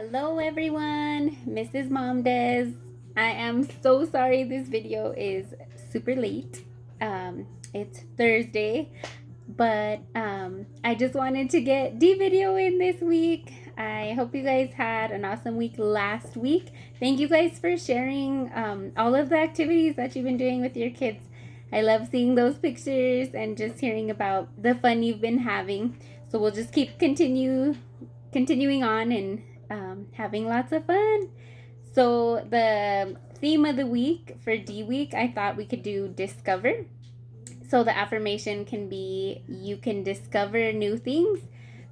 Hello everyone, Mrs. MOMdez. I am so sorry this video is super late. It's Thursday, but I just wanted to get the video in this week. I hope you guys had an awesome week last week. Thank you guys for sharing all of the activities that you've been doing with your kids. I love seeing those pictures and just hearing about the fun you've been having. So we'll just keep continuing on and having lots of fun. So the theme of the week for D week, I thought we could do discover. So the affirmation can be you can discover new things.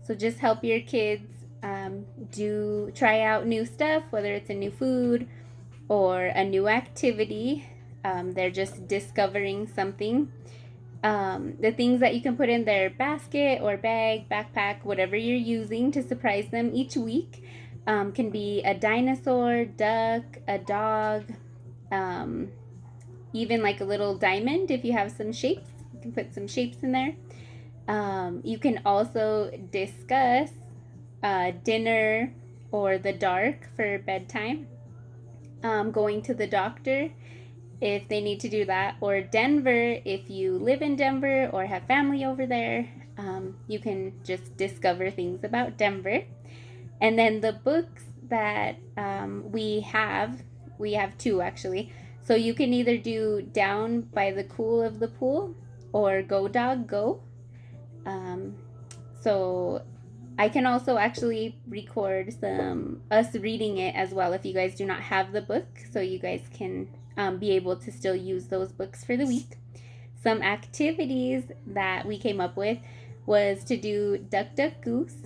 So just help your kids try out new stuff, whether it's a new food or a new activity. They're just discovering something. The things that you can put in their basket or bag, backpack, whatever you're using to surprise them each week. Can be a dinosaur, duck, a dog, even like a little diamond if you have some shapes. You can put some shapes in there. You can also discuss dinner or the dark for bedtime, going to the doctor if they need to do that, or Denver if you live in Denver or have family over there. You can just discover things about Denver. And then the books that we have two actually. So you can either do Down by the Cool of the Pool or Go Dog Go. So I can also actually record us reading it as well if you guys do not have the book, so you guys can be able to still use those books for the week. Some activities that we came up with was to do Duck Duck Goose.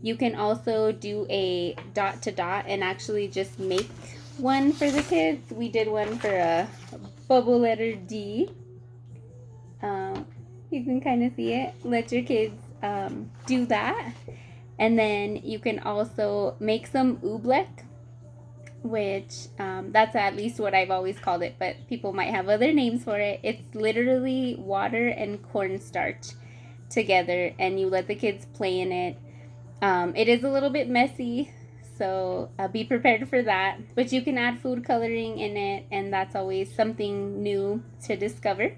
You can also do a dot to dot and actually just make one for the kids. We did one for a bubble letter D. You can kind of see it. Let your kids do that. And then you can also make some oobleck, which that's at least what I've always called it, but people might have other names for it. It's literally water and cornstarch together, and you let the kids play in it. It is a little bit messy, so be prepared for that. But you can add food coloring in it, and that's always something new to discover.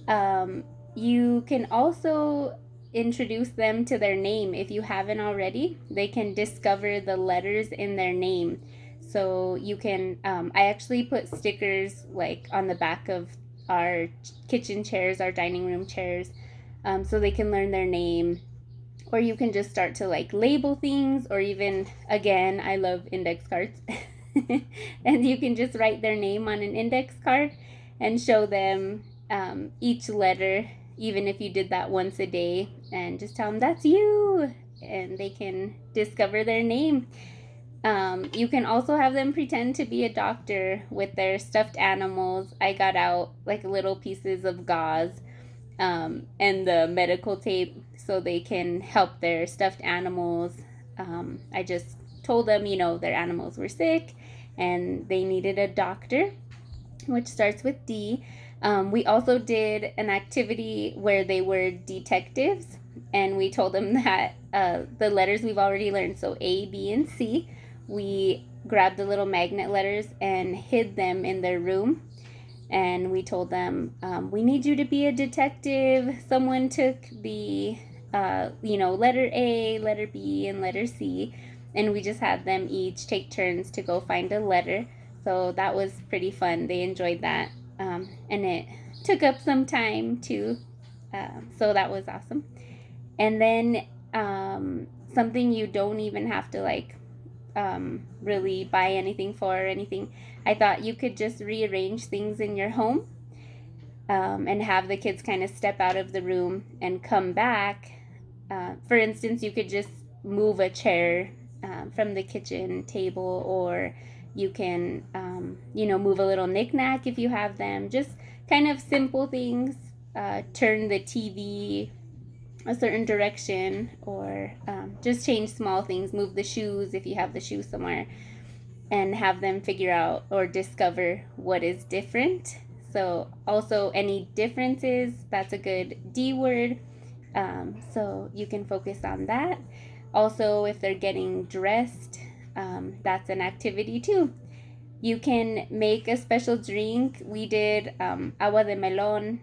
You can also introduce them to their name if you haven't already. They can discover the letters in their name. So you can, I actually put stickers like on the back of our kitchen chairs, our dining room chairs, so they can learn their name. Or you can just start to like label things, or even, again, I love index cards. And you can just write their name on an index card and show them each letter, even if you did that once a day, and just tell them that's you, and they can discover their name. You can also have them pretend to be a doctor with their stuffed animals. I got out like little pieces of gauze and the medical tape so they can help their stuffed animals. I just told them, their animals were sick and they needed a doctor, which starts with D. We also did an activity where they were detectives, and we told them that the letters we've already learned, so A, B, and C, we grabbed the little magnet letters and hid them in their room. And we told them, we need you to be a detective. Someone took the, letter A, letter B, and letter C. And we just had them each take turns to go find a letter. So that was pretty fun. They enjoyed that. And it took up some time too. So that was awesome. And then something you don't even have to really buy anything for or anything. I thought you could just rearrange things in your home and have the kids kind of step out of the room and come back. For instance, you could just move a chair from the kitchen table, or you can, move a little knickknack if you have them. Just kind of simple things. Turn the TV a certain direction, or just change small things. Move the shoes if you have the shoes somewhere, and have them figure out or discover what is different. So also any differences, that's a good D word. So you can focus on that. Also, if they're getting dressed, that's an activity too. You can make a special drink. We did agua de melon,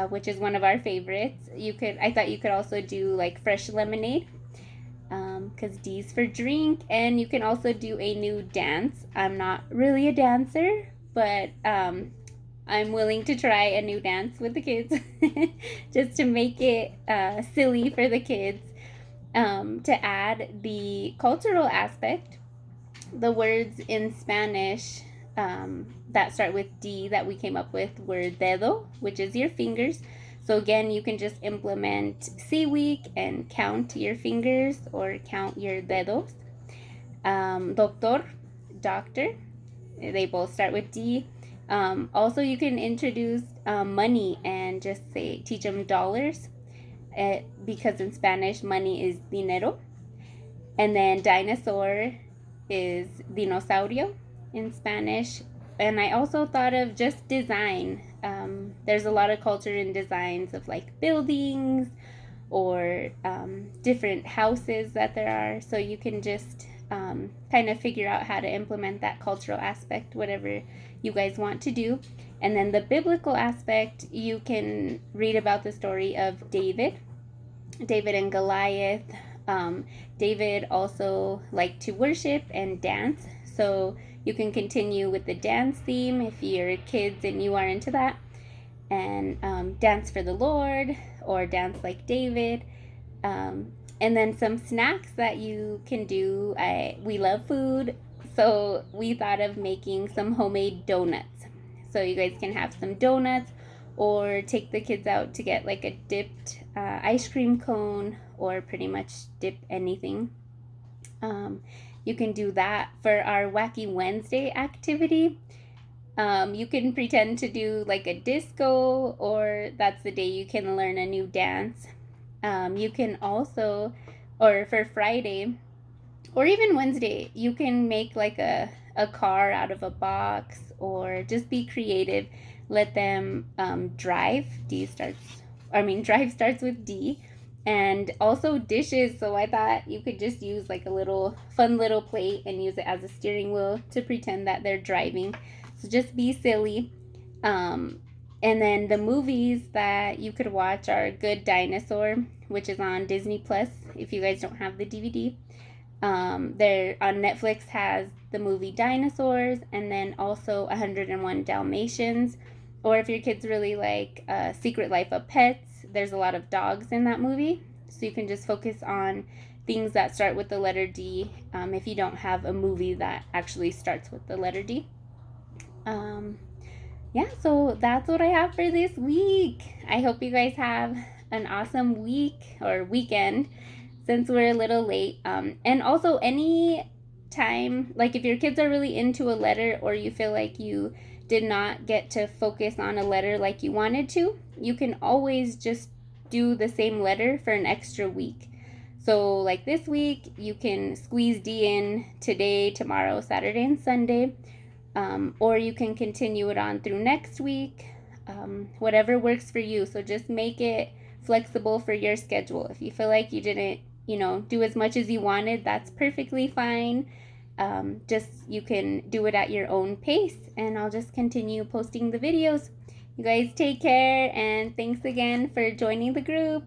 which is one of our favorites. I thought you could also do like fresh lemonade, because D's for drink. And you can also do a new dance. I'm not really a dancer, but I'm willing to try a new dance with the kids just to make it silly for the kids, to add the cultural aspect. The words in Spanish that start with D that we came up with were dedo, which is your fingers. So again, you can just implement C week and count your fingers or count your dedos. Doctor, doctor, they both start with D. Also, you can introduce money and just teach them dollars, because in Spanish, money is dinero. And then dinosaur is dinosaurio in Spanish. And I also thought of just design. There's a lot of culture in designs of like buildings or different houses that there are. So you can just kind of figure out how to implement that cultural aspect, whatever you guys want to do. And then the biblical aspect, you can read about the story of David and Goliath. David also liked to worship and dance, so you can continue with the dance theme if you're kids and you are into that, and dance for the Lord or dance like David. And then some snacks that you can do. We love food, so we thought of making some homemade donuts. So you guys can have some donuts or take the kids out to get like a dipped ice cream cone, or pretty much dip anything. You can do that for our Wacky Wednesday activity. You can pretend to do like a disco, or that's the day you can learn a new dance. You can also, or for Friday, or even Wednesday, you can make like a car out of a box, or just be creative. Let them drive. Drive starts with D. And also dishes. So I thought you could just use like a little fun little plate and use it as a steering wheel to pretend that they're driving. So just be silly. And then the movies that you could watch are Good Dinosaur, which is on Disney Plus if you guys don't have the DVD. There on Netflix has the movie Dinosaurs, and then also 101 Dalmatians. Or if your kids really like Secret Life of Pets, there's a lot of dogs in that movie. So you can just focus on things that start with the letter D, if you don't have a movie that actually starts with the letter D. Yeah, so that's what I have for this week. I hope you guys have an awesome week or weekend, since we're a little late. And also, any time, like if your kids are really into a letter, or you feel like you did not get to focus on a letter like you wanted to, you can always just do the same letter for an extra week. So like this week, you can squeeze D in today, tomorrow, Saturday, and Sunday. Or you can continue it on through next week, whatever works for you. So just make it flexible for your schedule. If you feel like you didn't, do as much as you wanted, that's perfectly fine. Just you can do it at your own pace, and I'll just continue posting the videos. You guys take care, and thanks again for joining the group.